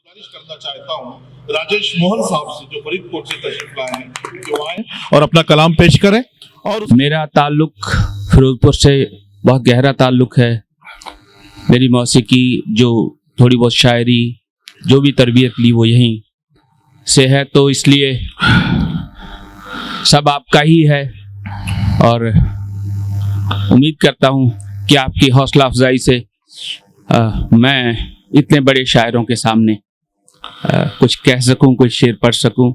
गुजारिश करना चाहता हूँ राजेश मोहन साहब से, जो फरीदकोट से तशरीफ लाए हैं, कि वो आए और अपना कलाम पेश करें। और मेरा ताल्लुक फिरोजपुर से बहुत गहरा ताल्लुक है। मेरी मौसीकी, जो थोड़ी बहुत शायरी, जो भी तरबियत ली वो यहीं से है, तो इसलिए सब आपका ही है। और उम्मीद करता हूँ कि आपकी हौसला अफजाई से मैं इतने बड़े शायरों के सामने कुछ कह सकूं, कुछ शेर पढ़ सकूं।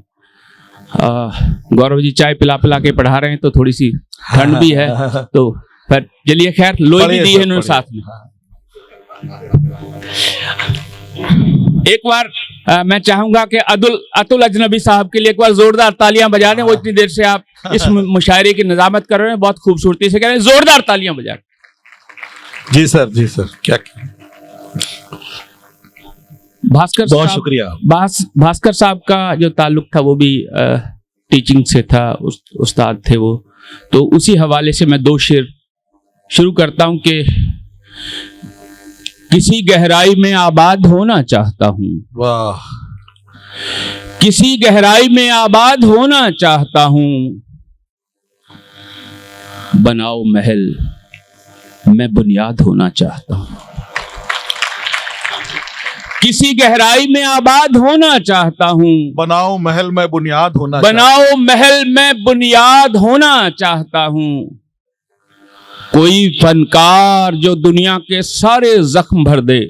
गौरव जी चाय पिला पिला के पढ़ा रहे हैं, तो थोड़ी सी ठंड भी है, तो फिर चलिए खैर लोई भी दी है इन्होंने साथ में। एक बार मैं चाहूंगा कि अतुल अजनबी साहब के लिए एक बार जोरदार तालियां बजा दें। वो इतनी देर से आप इस मुशायरे की निजामत कर रहे हैं, बहुत खूबसूरती से कह रहे हैं, जोरदार तालियां बजा। जी सर, जी सर। क्या भास्कर बहुत शुक्रिया। भास्कर साहब का जो ताल्लुक था वो भी टीचिंग से था, उस्ताद थे वो। तो उसी हवाले से मैं दो शेर शुरू करता हूं कि किसी गहराई में आबाद होना चाहता हूं। वाह। किसी गहराई में आबाद होना चाहता हूं, बनाओ महल मैं बुनियाद होना चाहता हूं। किसी गहराई में आबाद होना चाहता हूं, बनाओ महल में बुनियाद होना, बनाओ महल में बुनियाद होना चाहता हूं। कोई फनकार जो दुनिया के सारे जख्म भर दे,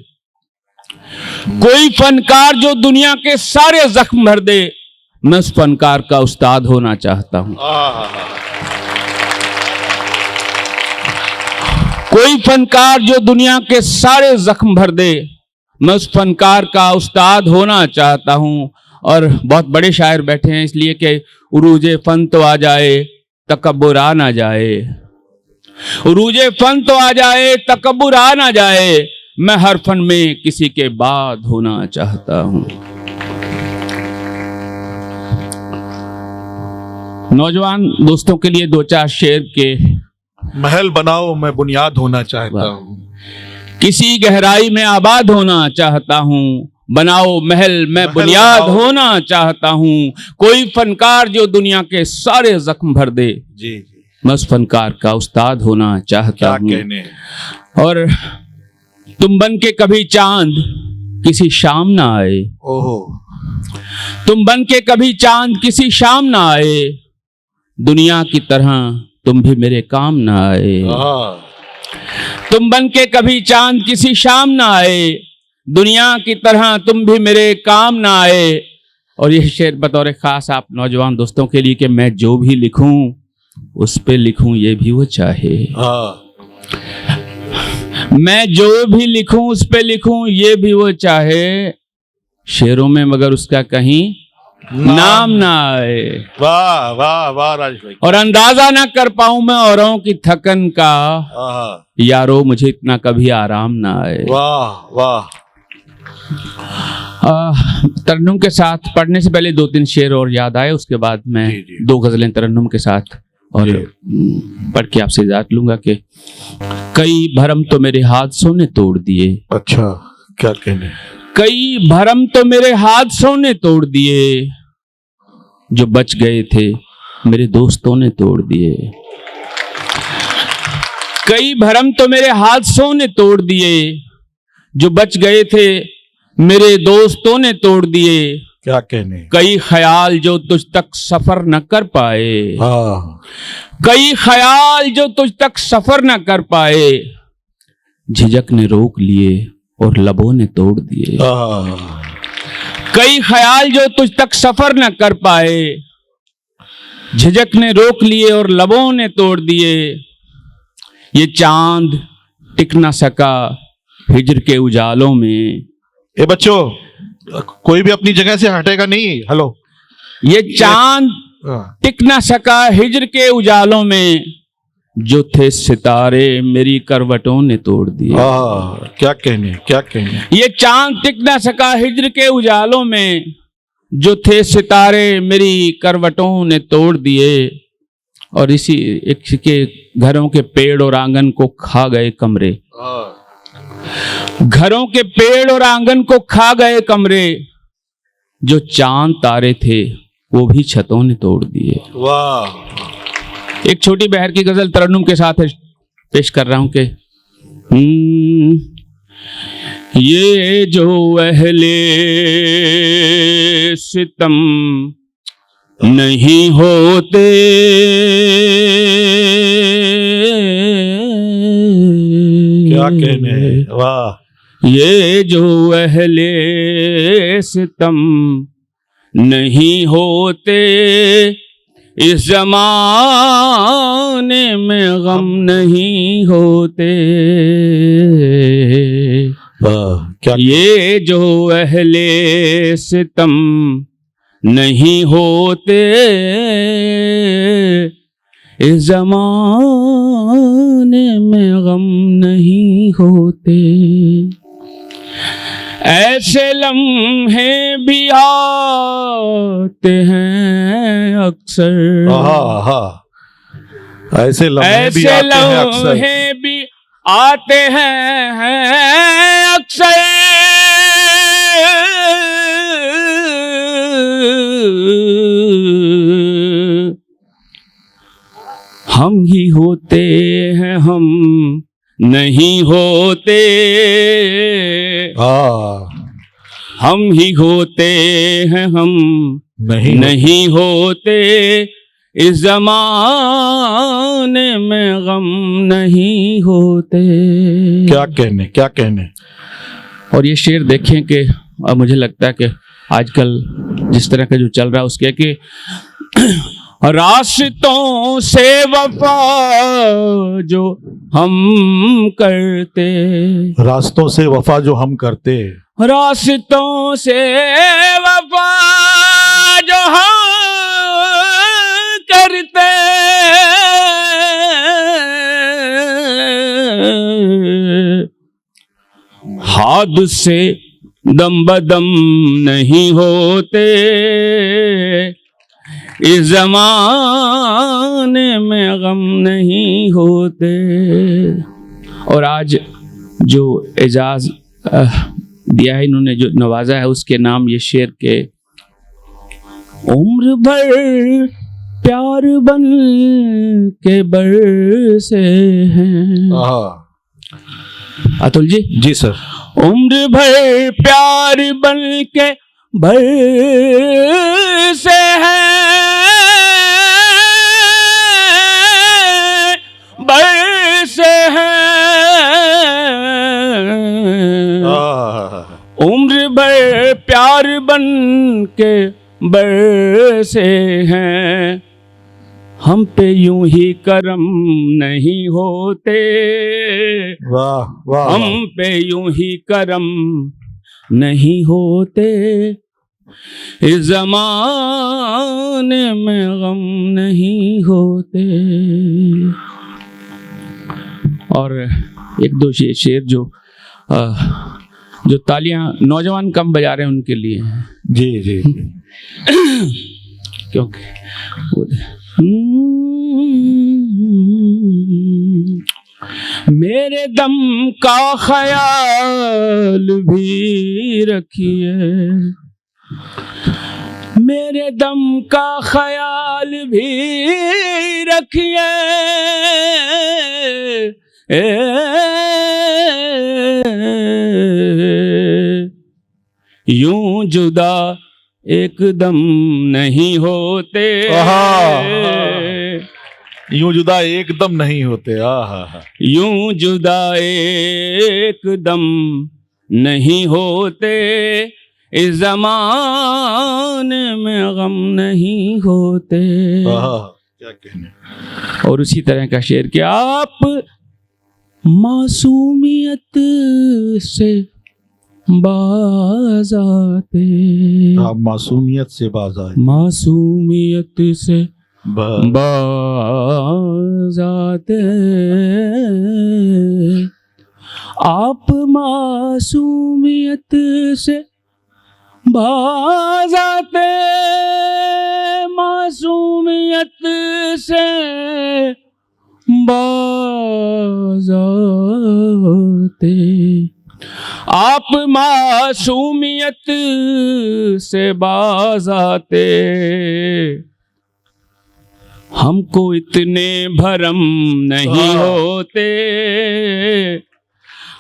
कोई फनकार जो दुनिया के सारे जख्म भर दे, मैं उस फनकार का उस्ताद होना चाहता हूं। कोई फनकार जो दुनिया के सारे जख्म भर दे, मैं उस फनकार का उस्ताद होना चाहता हूं। और बहुत बड़े शायर बैठे हैं, इसलिए कि उरूजे फन तो आ जाए तकब्बुर आ ना जाए, उरूजे फन तो आ जाए तकब्बुर आ ना जाए, मैं हर फन में किसी के बाद होना चाहता हूं। नौजवान दोस्तों के लिए दो चार शेर के। महल बनाओ मैं बुनियाद होना चाहता हूं। किसी गहराई में आबाद होना चाहता हूं, बनाओ महल मैं बुनियाद होना चाहता हूं। कोई फनकार जो दुनिया के सारे जख्म भर दे, जी, मैं उस फनकार का उस्ताद होना चाहता हूं। और तुम बन के कभी चांद किसी शाम ना आए, ओहो, तुम बन के कभी चांद किसी शाम ना आए, दुनिया की तरह तुम भी मेरे काम ना आए। तुम बन के कभी चांद किसी शाम ना आए, दुनिया की तरह तुम भी मेरे काम ना आए। और यह शेर बतौर खास आप नौजवान दोस्तों के लिए कि मैं जो भी लिखूं उस पे लिखूं ये भी वो चाहे। मैं जो भी लिखूं उस पे लिखूं ये भी वो चाहे, शेरों में मगर उसका कहीं नाम ना आए। वाह वाह वाह राजेश भाई। और अंदाजा ना कर पाऊं मैं औरों की थकन का, यारो मुझे इतना कभी आराम ना आए। वाह वाह। तरन्नुम के साथ पढ़ने से पहले दो तीन शेर और याद आए, उसके बाद मैं दो गजलें तरन्नुम के साथ और पढ़ के आपसे इजाजत लूंगा कि कई भरम तो मेरे हादसों ने तोड़ दिए। अच्छा, क्या कहने। कई भरम तो मेरे हादसों ने तोड़ दिए, जो बच गए थे मेरे दोस्तों ने तोड़ दिए। कई भरम तो मेरे हादसों ने तोड़ दिए, जो बच गए थे मेरे दोस्तों ने तोड़ दिए। क्या कहने। कई ख्याल जो तुझ तक सफर न कर पाए, कई ख्याल जो तुझ तक सफर न कर पाए, झिझक ने रोक लिए और लबों ने तोड़ दिए। कई ख्याल जो तुझ तक सफर न कर पाए, झिझक ने रोक लिए और लबों ने तोड़ दिए। ये चांद टिक न सका हिज्र के उजालों में। ए बच्चों, कोई भी अपनी जगह से हटेगा नहीं। हेलो। ये चांद टिक न सका हिज्र के उजालों में, जो थे सितारे मेरी करवटों ने तोड़ दिए। क्या कहने, क्या कहने। ये चांद टिक न सका हिज्र के उजालों में, जो थे सितारे मेरी करवटों ने तोड़ दिए। और इसी एक के घरों के पेड़ और आंगन को खा गए कमरे, घरों के पेड़ और आंगन को खा गए कमरे, जो चांद तारे थे वो भी छतों ने तोड़ दिए। वाह। एक छोटी बहर की गजल तरन्नुम के साथ पेश कर रहा हूं कि ये जो अहले सितम नहीं होते, क्या कहने हैं, वाह। ये जो अहले सितम नहीं होते, इस जमाने में गम नहीं होते। वाह, क्या ये जो अहले सितम नहीं होते, इस जमाने में गम नहीं होते। ऐसे लम्हे भी आते हैं अक्सर, ऐसे लम्हे भी आते हैं अक्सर, लम्हे भी आते हैं अक्सर। हम ही होते हैं, हम नहीं होते। हम ही होते हैं, हम नहीं होते। इस जमाने में गम नहीं होते। क्या कहने, क्या कहने। और ये शेर देखें कि अब मुझे लगता है कि आजकल जिस तरह का जो चल रहा है उसके कि रास्तों से वफा जो हम करते, रास्तों से वफा जो हम करते, रास्तों से वफा जो हम करते, हादसे दम बदम नहीं होते। इस जमाने में गम नहीं होते। और आज जो एजाज दिया है इन्होंने, जो नवाजा है, उसके नाम ये शेर के उम्र भर प्यार बन के बरसे हैं। अतुल जी। जी सर। उम्र भर प्यार बन के बरसे हैं, बरसे हैं। उम्र भर प्यार बन के बरसे हैं। हम पे यूं ही करम नहीं होते। वाह वाह। हम पे यूं ही करम नहीं होते। इस जमाने में गम नहीं होते। और एक दो शेर जो तालियां नौजवान कम बजा रहे हैं उनके लिए हैं। जी जी। क्योंकि मेरे दम का ख्याल भी रखिए, मेरे दम का ख्याल भी रखिए। यूं जुदा एकदम नहीं होते। यूं जुदा एकदम नहीं होते। यूं जुदा एकदम नहीं होते। इस जमाने में गम नहीं होते। क्या कहने। और उसी तरह का शेर कि आप मासूमियत से बाज आते। आप मासूमियत से बाज आए। मासूमियत से बाज आते। आप मासूमियत से बाज आते। मासूमियत से बाज आते। आप मासूमियत से बाज आते, हमको इतने भरम नहीं होते,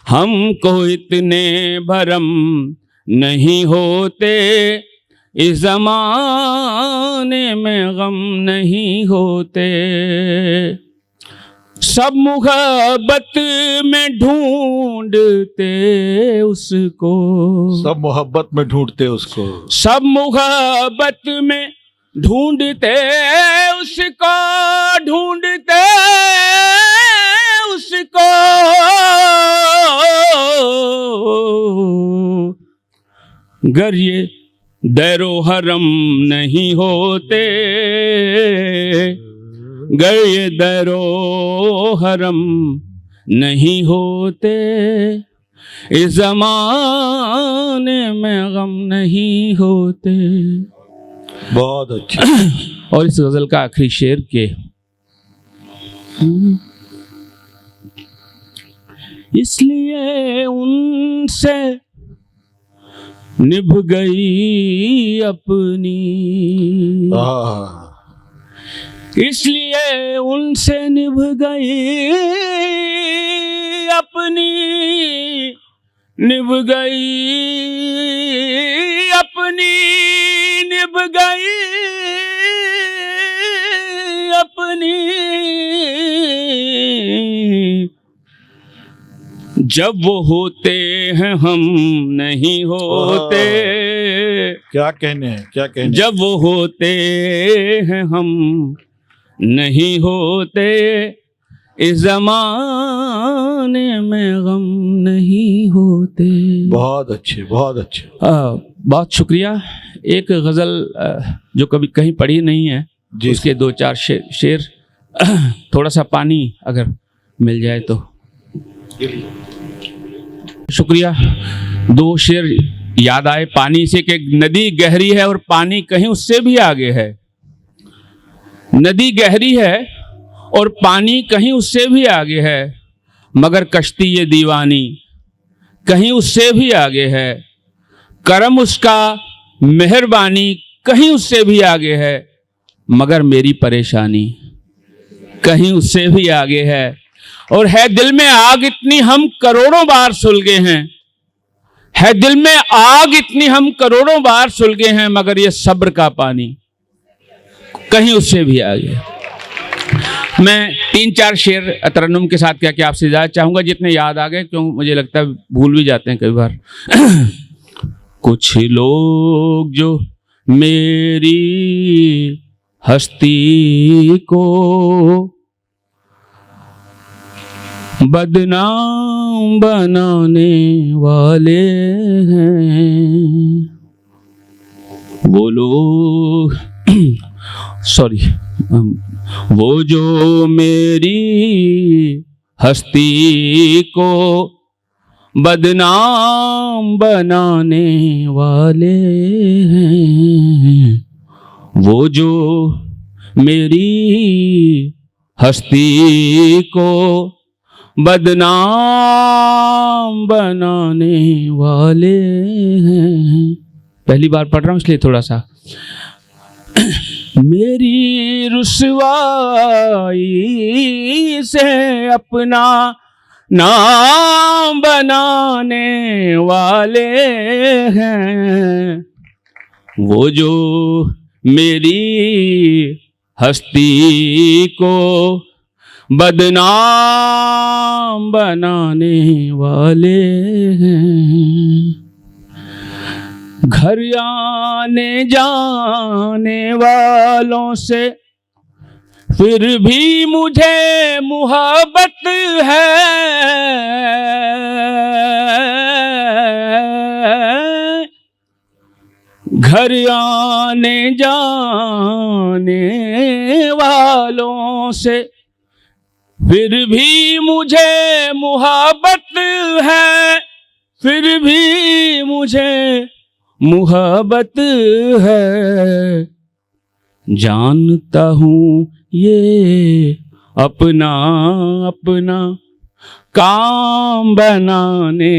हमको इतने भरम नहीं होते, इस जमाने में गम नहीं होते। सब मोहब्बत में ढूंढते उसको, सब मोहब्बत में ढूंढते उसको, सब मोहब्बत में ढूंढते उसको, ढूंढते उसको, गर ये दैरो हरम नहीं होते, गर ये दैरो हरम नहीं होते, इस जमाने में गम नहीं होते। बहुत अच्छा। और इस गजल का आखिरी शेर के इसलिए उनसे निभ गई अपनी, इसलिए उनसे निभ गई अपनी, निभ गई अपनी, निभ गई अपनी, जब वो होते हैं हम नहीं होते, क्या कहने हैं, क्या कहने। जब वो होते हैं हम नहीं होते, इस जमाने में गम नहीं होते। बहुत अच्छे, बहुत अच्छे। बहुत शुक्रिया। एक गजल जो कभी कहीं पढ़ी नहीं है जी, उसके दो चार शेर थोड़ा सा पानी अगर मिल जाए तो। शुक्रिया। दो शेर याद आए पानी से कि नदी गहरी है और पानी कहीं उससे भी आगे है। नदी गहरी है और पानी कहीं उससे भी आगे है, मगर कश्ती ये दीवानी कहीं उससे भी आगे है। करम उसका मेहरबानी कहीं उससे भी आगे है, मगर मेरी परेशानी कहीं उससे भी आगे है। और है दिल में आग इतनी हम करोड़ों बार सुलगे हैं, है दिल में आग इतनी हम करोड़ों बार सुलगे हैं, मगर ये सब्र का पानी कहीं उससे भी आगे। मैं 3-4 शेर तरन्नुम के साथ क्या क्या आपसे इजाज़त चाहूंगा, जितने याद आ गए, क्यों मुझे लगता है भूल भी जाते हैं कई बार। कुछ लोग जो मेरी हस्ती को बदनाम बनाने वाले हैं, वो लोग सॉरी वो जो मेरी हस्ती को बदनाम बनाने वाले हैं, वो जो मेरी हस्ती को बदनाम बनाने वाले हैं। पहली बार पढ़ रहा हूँ इसलिए थोड़ा सा। मेरी रुसवाई से अपना नाम बनाने वाले हैं, वो जो मेरी हस्ती को बदनाम बनाने वाले हैं। घर आने जाने वालों से फिर भी मुझे मोहब्बत है, घर आने जाने वालों से फिर भी मुझे मोहब्बत है, फिर भी मुझे मोहब्बत है। जानता हूँ ये अपना अपना काम बनाने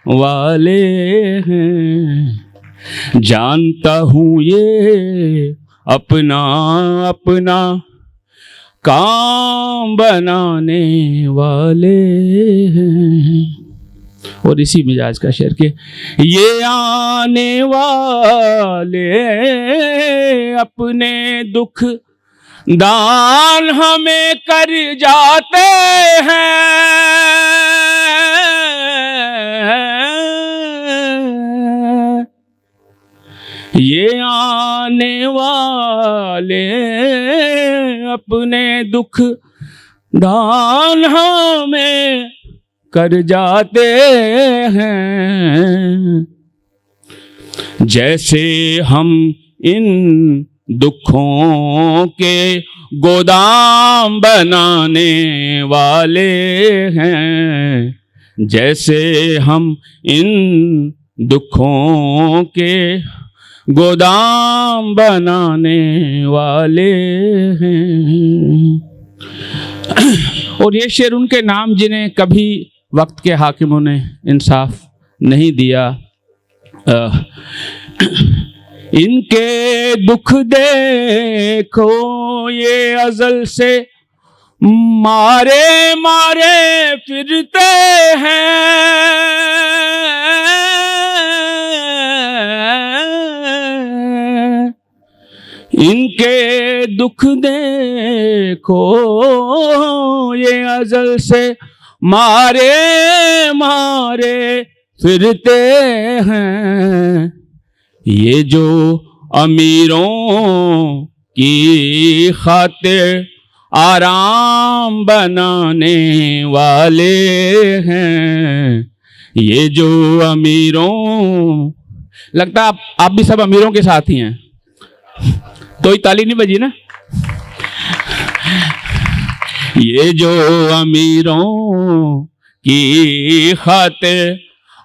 वाले हैं। जानता हूँ ये अपना अपना काम बनाने वाले हैं। और इसी मिजाज का शेर के ये आने वाले अपने दुख दान हमें कर जाते हैं। ये आने वाले अपने दुख दान हमें कर जाते हैं। जैसे हम इन दुखों के गोदाम बनाने वाले हैं। जैसे हम इन दुखों के गोदाम बनाने वाले हैं। और ये शेर उनके नाम जिन्हें कभी वक्त के हाकिमों ने इंसाफ नहीं दिया। इनके दुख देखो ये अज़ल से मारे मारे फिरते हैं। इनके दुख देखो ये अज़ल से मारे मारे फिरते हैं। ये जो अमीरों की खातिर आराम बनाने वाले हैं। ये जो अमीरों, लगता है आप भी सब अमीरों के साथ ही हैं, तो ही ताली नहीं बजी ना। ये जो अमीरों की खातिर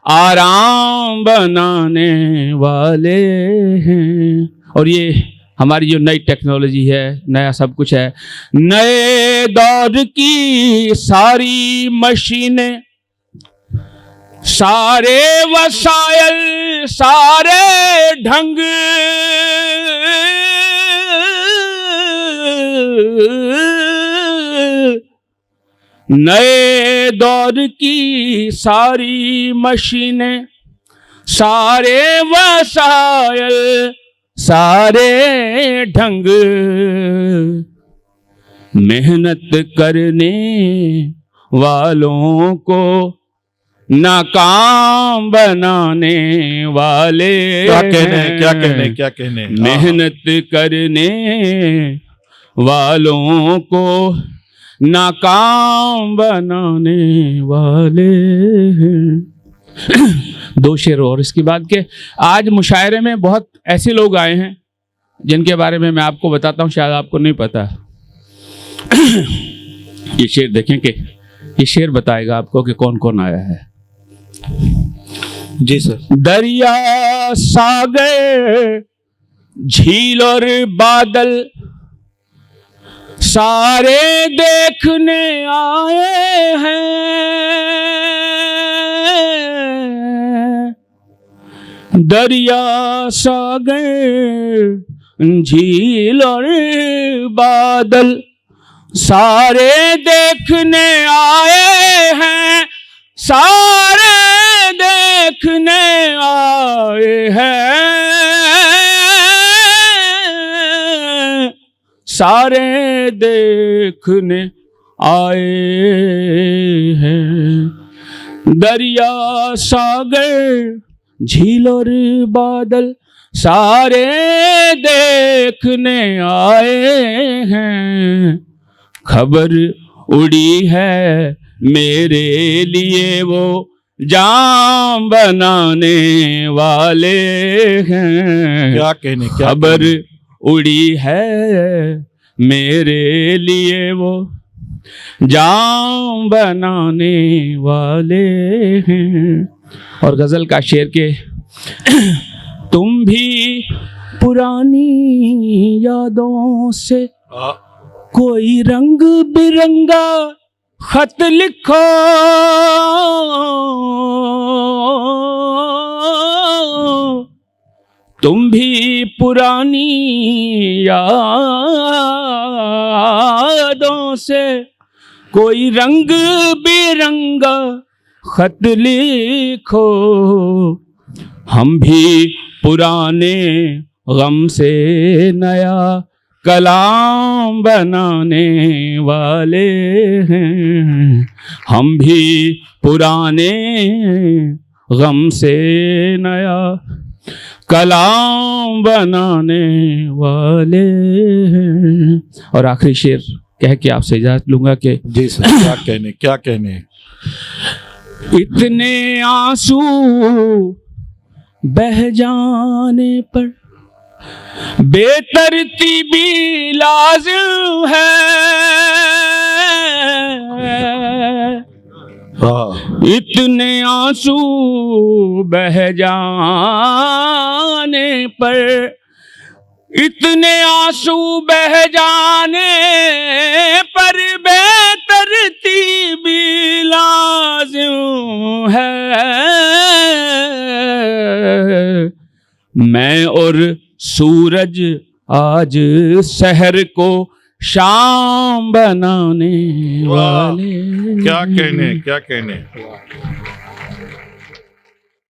आराम बनाने वाले हैं। और ये हमारी जो नई टेक्नोलॉजी है, नया सब कुछ है, नए दौर की सारी मशीनें, सारे वसायल, सारे ढंग, नए दौर की सारी मशीनें, सारे वसायल, सारे ढंग, मेहनत करने वालों को नाकाम बनाने वाले। क्या कहने मेहनत करने वालों को नाकाम बनाने वाले हैं। दो शेर और इसके बाद के। आज मुशायरे में बहुत ऐसे लोग आए हैं जिनके बारे में मैं आपको बताता हूँ, शायद आपको नहीं पता। ये शेर देखें कि ये शेर बताएगा आपको कि कौन कौन आया है। जी सर। दरिया, सागर, झील और बादल सारे देखने आए हैं। दरिया, सागर, झील और बादल सारे देखने आए हैं। सारे देखने आए हैं। सारे देखने आए हैं। दरिया, सागर, झील और बादल सारे देखने आए हैं। खबर उड़ी है मेरे लिए वो जाम बनाने वाले हैं। क्या कहने, खबर उड़ी है मेरे लिए वो जाम बनाने वाले हैं। और गजल का शेर के तुम भी पुरानी यादों से कोई रंग बिरंगा खत लिखो तुम भी पुरानी यादों से, कोई रंग बिरंगा खत लिखो, हम भी पुराने गम से नया कलाम बनाने वाले हैं, हम भी पुराने गम से नया कलाम बनाने वाले हैं। और आखिरी शेर कह के आपसे इजाजत लूंगा कि जी सर, क्या कहने। इतने आंसू बह जाने पर बेतरतीबी लाजिम है, इतने आंसू बह जाने पर, इतने आंसू बह जाने पर बेतरतीबी लाजिम है, मैं और सूरज आज शहर को शाम बनाने वाले। क्या कहने।